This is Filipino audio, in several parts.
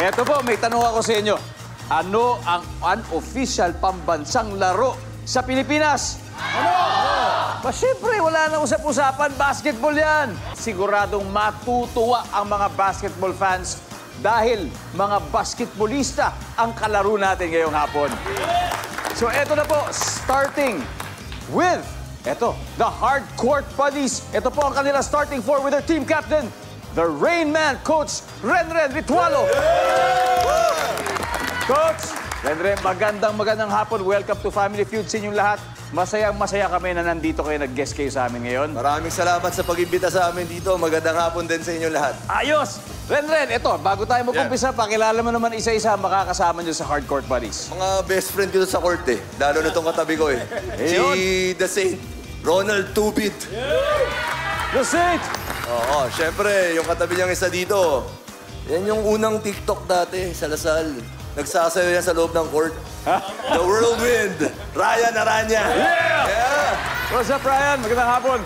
Eto po, may tanong ako sa inyo. Ano ang unofficial pambansang laro sa Pilipinas? Ano? Ba, syempre, wala na usap-usapan. Basketball yan. Siguradong matutuwa ang mga basketball fans dahil mga basketballista ang kalaro natin ngayong hapon. So, eto na po, starting with, the Hardcourt Buddies. Ito po ang kanila starting four with their team captain, the Rain Man, Coach Renren Ritualo. Coach, Renren, magandang hapon. Welcome to Family Feud sa inyong lahat. Masayang-masaya kami na nandito kayo, nag-guest kayo sa amin ngayon. Maraming salamat sa pag-imbita sa amin dito. Magandang hapon din sa inyong lahat. Ayos! Renren, ito, bago tayo mag-umpisa, pakilala mo naman isa-isa ang makakasama nyo sa Hardcourt Buddies. Mga best friend ko sa court eh. Lalo na itong katabi ko eh. Si The Saint, Ronald Tubit. The Saint! Oo, syempre, yung katabi niyang isa dito. Yan yung unang TikTok dati sa Lasal. Nagsasayo yan sa loob ng court. The Whirlwind, Ryan Aranya. Yeah! What's up, Ryan? Magandang hapon.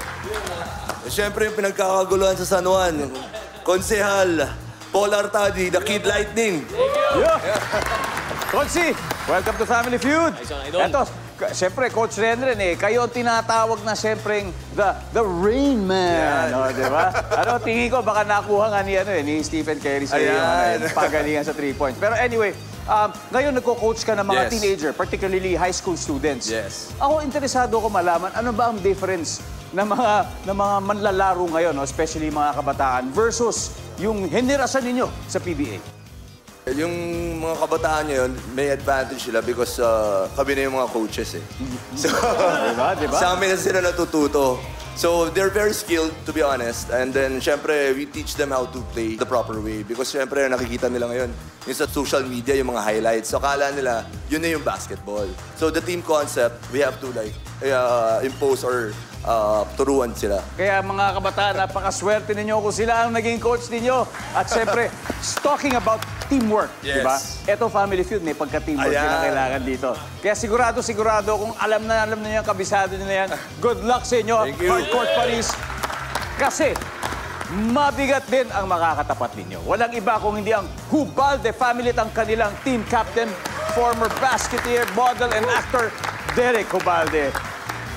Siyempre, yung pinagkakaguluhan sa San Juan. Konsehal, Paul Artadi, The Kid Lightning. Yeah. Coachy, welcome to Family Feud. Ito, siyempre, Coach Renren, kayo ang tinatawag na siyempre the Rain Man. Yeah. Di ba? Tingin ko, baka nakuha nga ni Stephen Curry sa yung pagalingan sa 3 points. Pero anyway, ngayon nagko-coach ka ng mga teenager, particularly high school students. Yes. Ako, interesado ko malaman, ano ba ang difference ng mga manlalaro ngayon, especially mga kabataan, versus yung henerasyon ninyo sa PBA? Yung mga kabataan ngayon, may advantage sila because kami na yung mga coaches eh. So, diba? Sa amin na sila natututo. So, they're very skilled, to be honest. And then, syempre, we teach them how to play the proper way. Because, syempre, nakikita nila ngayon, yung sa social media, yung mga highlights. So, akala nila, yun na yung basketball. So, the team concept, we have to, like, impose or turuan sila. Kaya, mga kabataan, napakaswerte ninyo kung sila ang naging coach ninyo. At, syempre, talking about teamwork, diba? Ito, Family Feud, may pagka-teamwork yun ang kailangan dito. Kaya sigurado, kung alam na niyo yan, kabisado niyo na yan, good luck sa inyo, Hardcourt Buddies. Kasi, mabigat din ang makakatapat ninyo. Walang iba kung hindi ang Hubalde family at ang kanilang team captain, former basketeer, model, and actor, Derek Hubalde.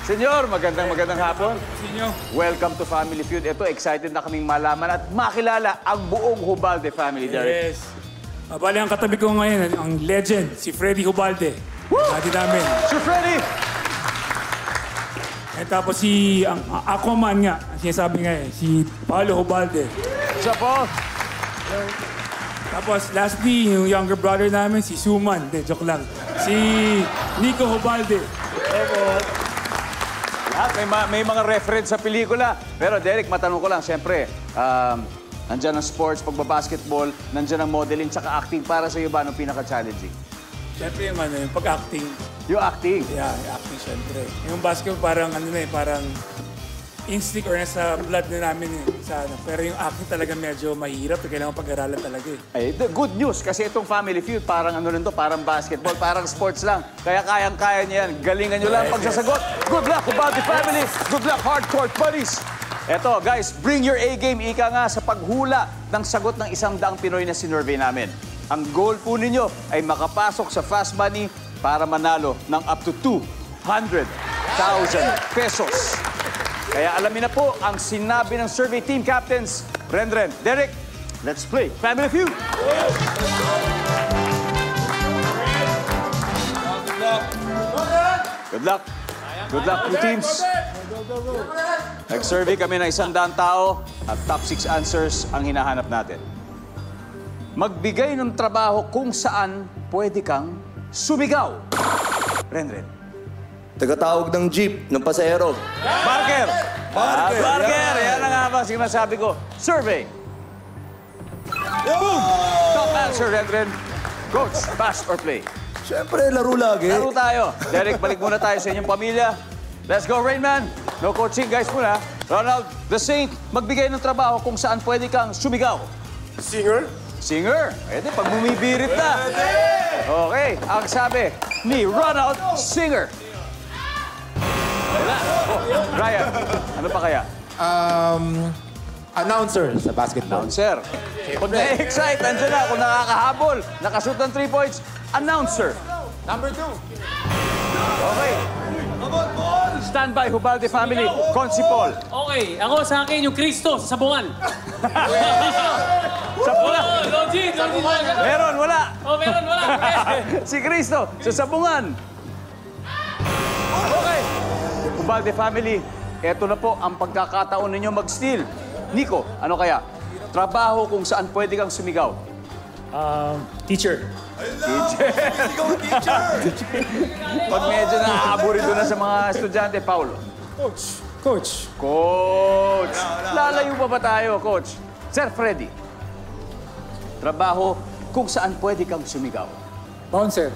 Senyor, magandang hapon. Senyor. Welcome to Family Feud. Ito, excited na kaming malaman at makilala ang buong Hubalde family, Derek. Yes. Bali, ang katabi ko ngayon, ang legend, si Freddy Hubalde. Dati namin. Si Freddy! At tapos si Aquaman nga, ang sinasabi nga si Paolo Hubalde. Isa po. Tapos lastly, yung younger brother namin, si Suman. De, joke lang. Si Nico Hubalde. May mga reference sa pelikula. Pero Derek, matanong ko lang, siyempre, nandiyan ang sports, pagbabasketball, nandiyan ang modeling, tsaka acting. Para sa iyo ba, anong pinaka-challenging? Siyempre yung pag-acting. Yung acting? Yeah, yung acting siyempre. Yung basketball parang parang instinct or nasa blood na namin Pero yung acting talaga medyo mahirap. Kailangan pag-aralan talaga Ay, good news. Kasi itong Family Feud, parang parang basketball, parang sports lang. Kaya kayang-kaya niya yan. Galingan nyo lang pagsasagot. Good luck, Hubalde family. Good luck, Hardcourt Buddies. Eto, guys, bring your A-game, ika nga, sa paghula ng sagot ng 100 Pinoy na sinurvey namin. Ang goal po ninyo ay makapasok sa Fast Money para manalo ng up to 200,000 pesos. Kaya alamin na po ang sinabi ng survey team captains, Renren, Derek, let's play Family Feud! Good luck! Good luck, two teams! Nag-survey kami ng 100 tao at top 6 answers ang hinahanap natin. Magbigay ng trabaho kung saan pwede kang sumigaw. Renren. Tagatawag ng jeep, ng pasahero. Parker! Parker! Parker! Yan ang nga ba sinasabi ko. Survey. Boom! Top answer, Renren. Coach, pass or play? Siyempre, laro lagi. Laro tayo. Derek, balik muna tayo sa inyong pamilya. Let's go, Rain Man. No coaching, guys, muna. Ronald, The Saint, magbigay ng trabaho kung saan pwede kang sumigaw. Singer? Singer. Pwede, pag bumibirit na. Okay, ang sabi ni Ronald, singer. Wala. Oh, Ryan, ano pa kaya? Announcer sa basketball. Announcer. Pag na-excite, nandiyan na. Kung nakakahabol, nakashoot ng 3 points, announcer. Number 2. Okay. Standby, Hubalde family, Consipol. Okay, ako sa akin yung Kristo sa sabungan. Sabungan. Logit. Meron, wala. Meron, wala. Si Cristo, sa sabungan. Okay. Hubalde family, eto na po ang pagkakataon ninyo mag-steal. Nico, ano kaya? Trabaho kung saan pwede kang sumigaw. Teacher. Pag medyo nakaaburito na sa mga estudyante, Paulo. Coach. Coach! Lalayo pa ba tayo, Coach? Sir Freddy. Trabaho kung saan pwede kang sumigaw. Bouncer.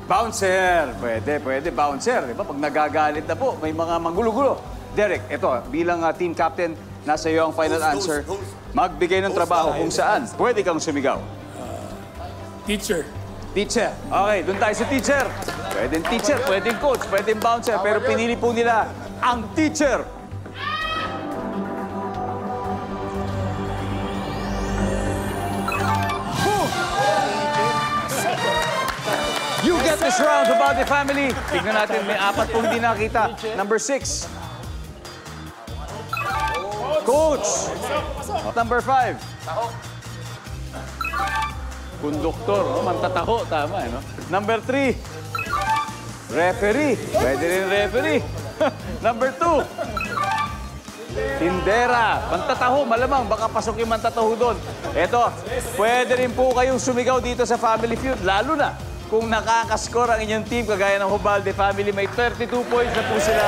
Bouncer! Pwede. Bouncer. Diba? Pag nagagalit na po, may mga manggulo-gulo. Derek, ito, bilang team captain, nasa iyo ang final answer. Magbigay ng trabaho kung saan pwede kang sumigaw. Teacher. Teacher. Okay, doon tayo sa teacher. Pwedeng teacher, pwedeng coach, pwedeng bouncer, pero pinili po nila ang teacher. You get this round about the family. Tignan natin, may 4 pong hindi nakita. Number 6. Coach. Number 5. Konduktor, mantataho, tama, no? Number 3. Referee. Pwede rin referee. Number 2. Tindera. Mantataho, malamang, baka pasok yung mantataho doon. Eto, pwede rin po kayong sumigaw dito sa Family Feud, lalo na kung nakakascore ang inyong team, kagaya ng Hubalde family, may 32 points na po sila.